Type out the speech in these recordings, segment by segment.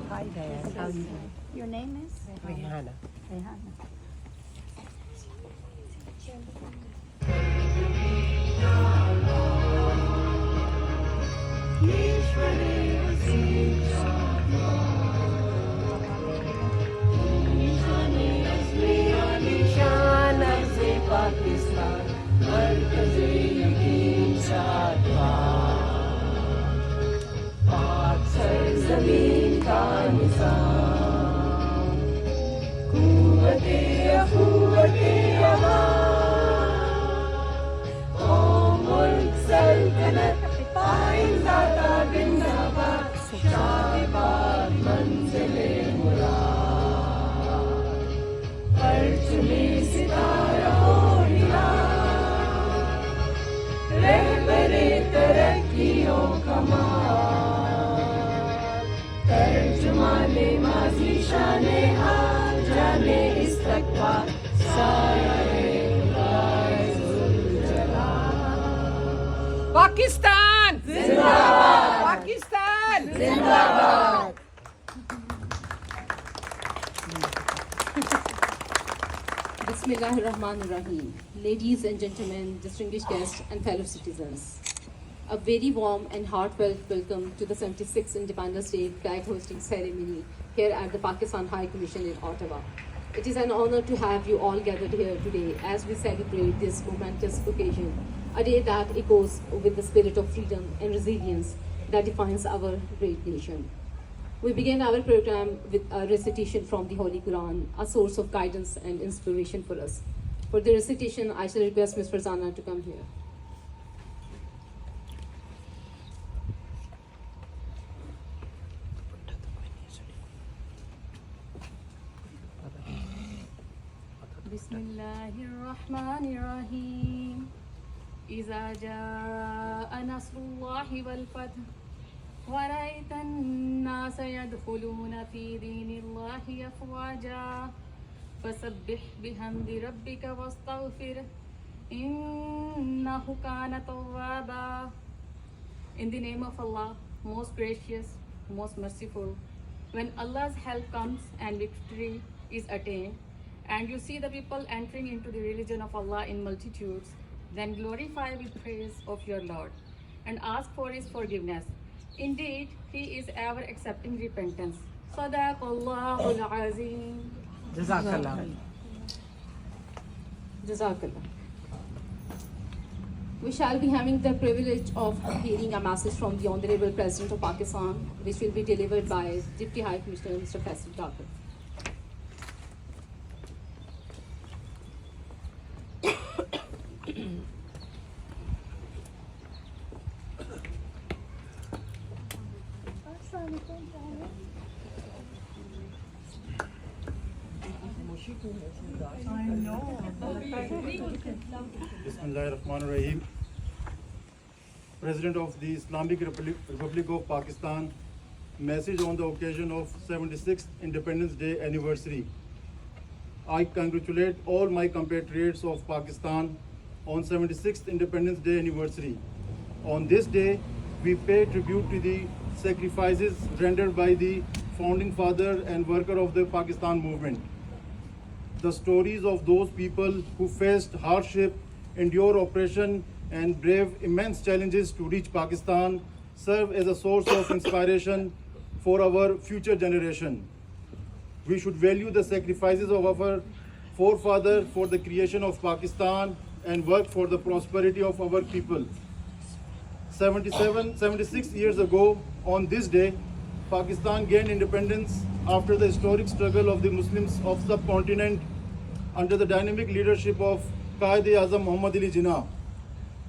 Hi there. How are you doing? Your name is? Rihanna. Rehana. Pakistan! Zindabad! Pakistan! Zindabad! Bismillahirrahmanirrahim. Ladies and gentlemen, distinguished guests and fellow citizens. A very warm and heartfelt welcome to the 76th Independence Day flag hosting ceremony here at the Pakistan High Commission in Ottawa. It is an honor to have you all gathered here today as we celebrate this momentous occasion, a day that echoes with the spirit of freedom and resilience that defines our great nation. We begin our program with a recitation from the Holy Quran, a source of guidance and inspiration for us. For the recitation, I shall request Ms. Farzana to come here. Bismillahirrahmanirrahim. إذا جاء نصر الله والفتح ورأيت الناس يدخلون في دين الله أفواجا فسبح بحمد ربك واستغفره إنه كان توابا. In the name of Allah, most gracious, most merciful, when Allah's help comes and victory is attained, and you see the people entering into the religion of Allah in multitudes, then glorify with praise of your Lord and ask for His forgiveness. Indeed, He is ever accepting repentance. Sadaqallahul Azim. Jazakallah. Jazakallah. We shall be having the privilege of hearing a message from the Honorable President of Pakistan, which will be delivered by Deputy High Commissioner Mr. Faisal Dakar. Bismillahirrahmanirrahim. President of the Islamic Republic of Pakistan, message on the occasion of 76th Independence Day anniversary. I congratulate all my compatriots of Pakistan on 76th Independence Day anniversary. On this day, we pay tribute to the sacrifices rendered by the founding father and worker of the Pakistan movement. The stories of those people who faced hardship, endured oppression, and braved immense challenges to reach Pakistan serve as a source of inspiration for our future generation. We should value the sacrifices of our forefathers for the creation of Pakistan and work for the prosperity of our people. 76 years ago, on this day, Pakistan gained independence after the historic struggle of the Muslims of subcontinent under the dynamic leadership of Quaid-e-Azam Muhammad Ali Jinnah.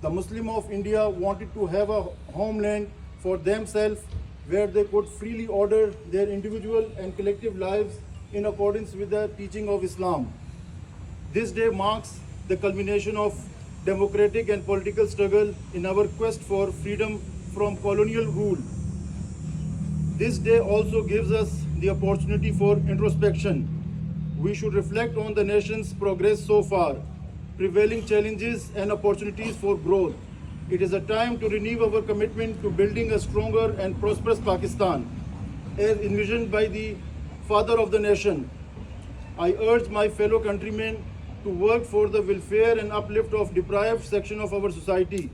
The Muslims of India wanted to have a homeland for themselves where they could freely order their individual and collective lives in accordance with the teaching of Islam. This day marks the culmination of democratic and political struggle in our quest for freedom from colonial rule. This day also gives us the opportunity for introspection. We should reflect on the nation's progress so far, prevailing challenges and opportunities for growth. It is a time to renew our commitment to building a stronger and prosperous Pakistan, as envisioned by the father of the nation. I urge my fellow countrymen to work for the welfare and uplift of deprived section of our society.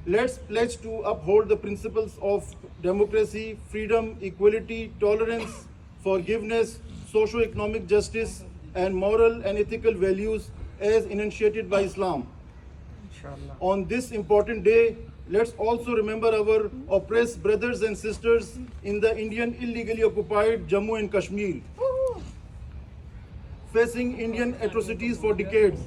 Let's pledge to uphold the principles of democracy, freedom, equality, tolerance, forgiveness, socio-economic justice, and moral and ethical values as enunciated by Islam. On this important day, let's also remember our oppressed brothers and sisters in the Indian illegally occupied Jammu and Kashmir, facing Indian atrocities for decades.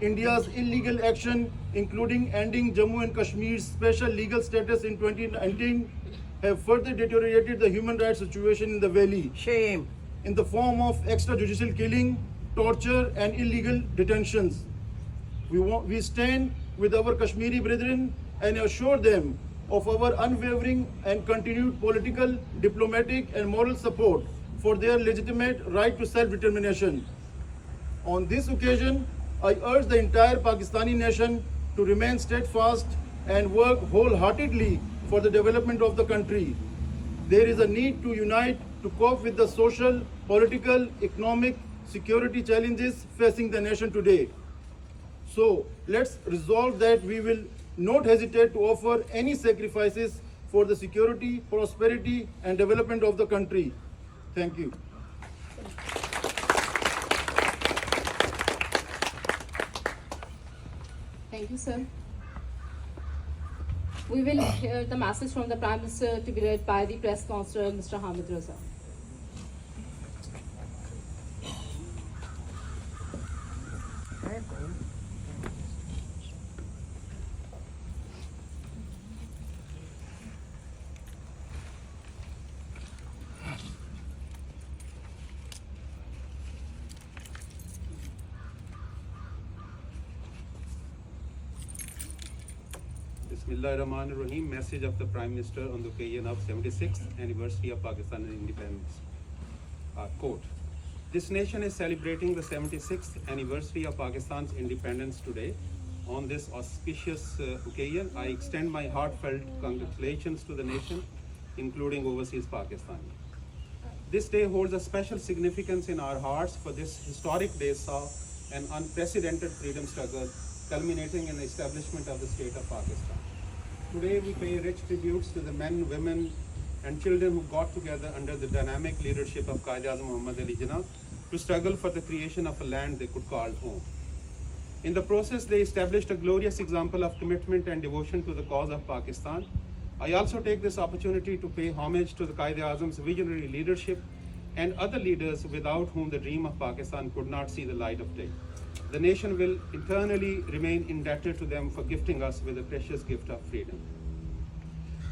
India's illegal action, including ending Jammu and Kashmir's special legal status in 2019, have further deteriorated the human rights situation in the valley. Shame. In the form of extrajudicial killing, torture, and illegal detentions. We stand with our Kashmiri brethren and assure them of our unwavering and continued political, diplomatic, and moral support for their legitimate right to self-determination. On this occasion, I urge the entire Pakistani nation to remain steadfast and work wholeheartedly for the development of the country. There is a need to unite to cope with the social, political, economic, security challenges facing the nation today. So let's resolve that we will not hesitate to offer any sacrifices for the security, prosperity, and development of the country. Thank you. Thank you, sir. We will hear the message from the Prime Minister to be read by the Press Councillor, Mr. Hamid Raza. Bismillahirrahmanirrahim. Message of the Prime Minister on the occasion of 76th anniversary of Pakistan independence. Quote, this nation is celebrating the 76th anniversary of Pakistan's independence today. On this auspicious occasion, I extend my heartfelt congratulations to the nation, including overseas Pakistan. This day holds a special significance in our hearts, for this historic day saw an unprecedented freedom struggle culminating in the establishment of the state of Pakistan. Today we pay rich tributes to the men, women, and children who got together under the dynamic leadership of Quaid-e-Azam Muhammad Ali Jinnah to struggle for the creation of a land they could call home. In the process, they established a glorious example of commitment and devotion to the cause of Pakistan. I also take this opportunity to pay homage to the Quaid-e-Azam's visionary leadership and other leaders without whom the dream of Pakistan could not see the light of day. The nation will eternally remain indebted to them for gifting us with the precious gift of freedom.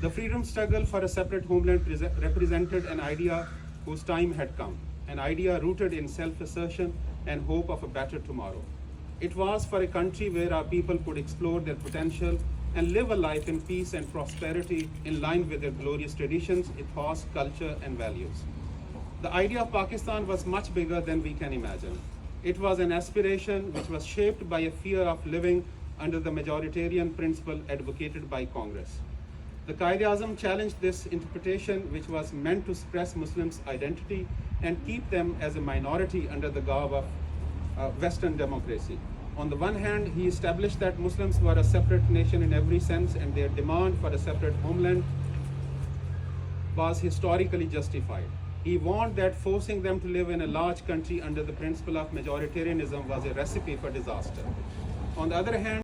The freedom struggle for a separate homeland represented an idea whose time had come, an idea rooted in self-assertion and hope of a better tomorrow. It was for a country where our people could explore their potential and live a life in peace and prosperity in line with their glorious traditions, ethos, culture, and values. The idea of Pakistan was much bigger than we can imagine. It was an aspiration which was shaped by a fear of living under the majoritarian principle advocated by Congress. The Quaid-e-Azam challenged this interpretation, which was meant to suppress Muslims' identity and keep them as a minority under the garb of Western democracy. On the one hand, he established that Muslims were a separate nation in every sense, and their demand for a separate homeland was historically justified. He warned that forcing them to live in a large country under the principle of majoritarianism was a recipe for disaster. On the other hand,